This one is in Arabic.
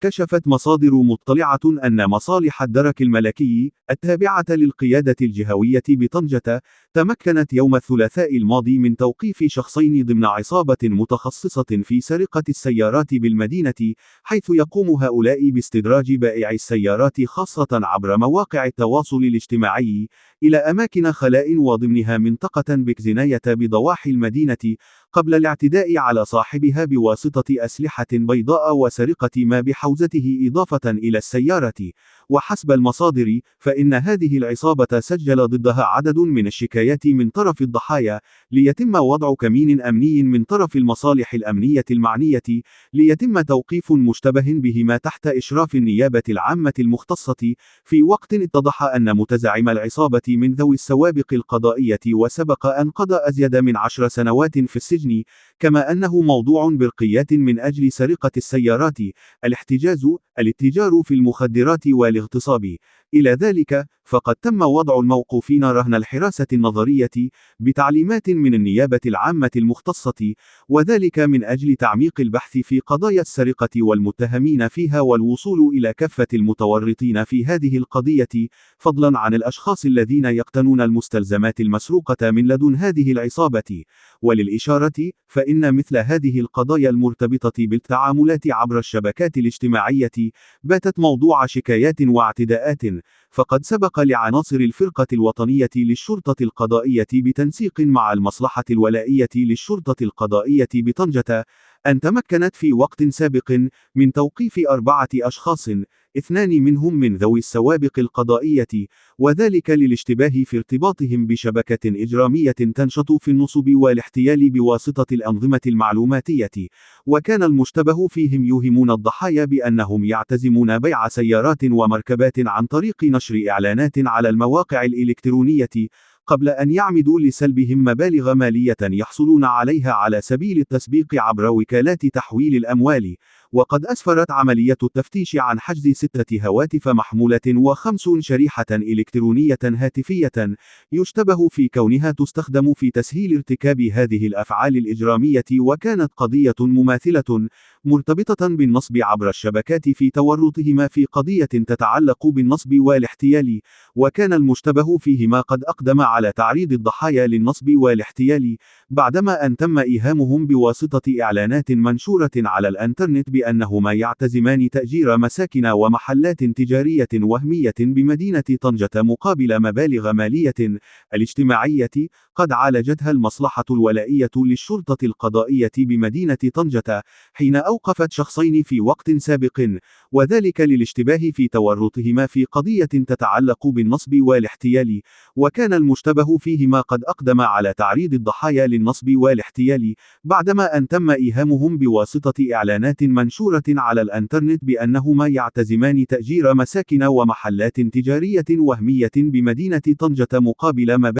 كشفت مصادر مطلعة أن مصالح الدرك الملكي التابعة للقيادة الجهوية بطنجة تمكنت يوم الثلاثاء الماضي من توقيف شخصين ضمن عصابة متخصصة في سرقة السيارات بالمدينة، حيث يقوم هؤلاء باستدراج بائعي السيارات خاصة عبر مواقع التواصل الاجتماعي إلى أماكن خلاء وضمنها منطقة بكزناية بضواحي المدينة، قبل الاعتداء على صاحبها بواسطة أسلحة بيضاء وسرقة ما بحوزته إضافة إلى السيارة. وحسب المصادر، فإن هذه العصابة سجل ضدها عدد من الشكايات من طرف الضحايا، ليتم وضع كمين أمني من طرف المصالح الأمنية المعنية، ليتم توقيف مشتبه بهما تحت إشراف النيابة العامة المختصة، في وقت اتضح أن متزعم العصابة من ذوي السوابق القضائية وسبق أن قضى أزيد من 10 سنوات في السجن، كما أنه موضوع برقيات من أجل سرقة السيارات، الاحتجاز، الاتجار في المخدرات والاغتصاب. إلى ذلك، فقد تم وضع الموقوفين رهن الحراسة النظرية بتعليمات من النيابة العامة المختصة، وذلك من أجل تعميق البحث في قضايا السرقة والمتهمين فيها والوصول إلى كافة المتورطين في هذه القضية، فضلا عن الأشخاص الذين يقتنون المستلزمات المسروقة من لدن هذه العصابة. وللإشارة، فإن مثل هذه القضايا المرتبطة بالتعاملات عبر الشبكات الاجتماعية باتت موضوع شكايات واعتداءات، فقد سبق لعناصر الفرقة الوطنية للشرطة القضائية بتنسيق مع المصلحة الولائية للشرطة القضائية بطنجة أن تمكنت في وقت سابق من توقيف 4 أشخاص، 2 منهم من ذوي السوابق القضائية، وذلك للاشتباه في ارتباطهم بشبكة إجرامية تنشط في النصب والاحتيال بواسطة الأنظمة المعلوماتية، وكان المشتبه فيهم يوهمون الضحايا بأنهم يعتزمون بيع سيارات ومركبات عن طريق نشر إعلانات على المواقع الإلكترونية، قبل أن يعمدوا لسلبهم مبالغ مالية يحصلون عليها على سبيل التسبيق عبر وكالات تحويل الأموال. وقد أسفرت عملية التفتيش عن حجز 6 هواتف محمولة و50 شريحة إلكترونية هاتفية يشتبه في كونها تستخدم في تسهيل ارتكاب هذه الأفعال الإجرامية، وكانت قضية مماثلة مرتبطة بالنصب عبر الشبكات في تورطهما في قضية تتعلق بالنصب والاحتيال، وكان المشتبه فيهما قد أقدم على تعريض الضحايا للنصب والاحتيال بعدما أن تم إيهامهم بواسطة إعلانات منشورة على الإنترنت بأنهما يعتزمان تأجير مساكن ومحلات تجارية وهمية بمدينة طنجة مقابل مبالغ مالية الاجتماعية قد عالجتها المصلحة الولائية للشرطة القضائية بمدينة طنجة حين أوقفت شخصين في وقت سابق، وذلك للاشتباه في تورطهما في قضية تتعلق بالنصب والاحتيال، وكان المشتبه فيهما قد أقدم على تعريض الضحايا للنصب والاحتيال بعدما أن تم إيهامهم بواسطة إعلانات منشورة على الإنترنت بأنهما يعتزمان تأجير مساكن ومحلات تجارية وهمية بمدينة طنجة مقابل مبالغ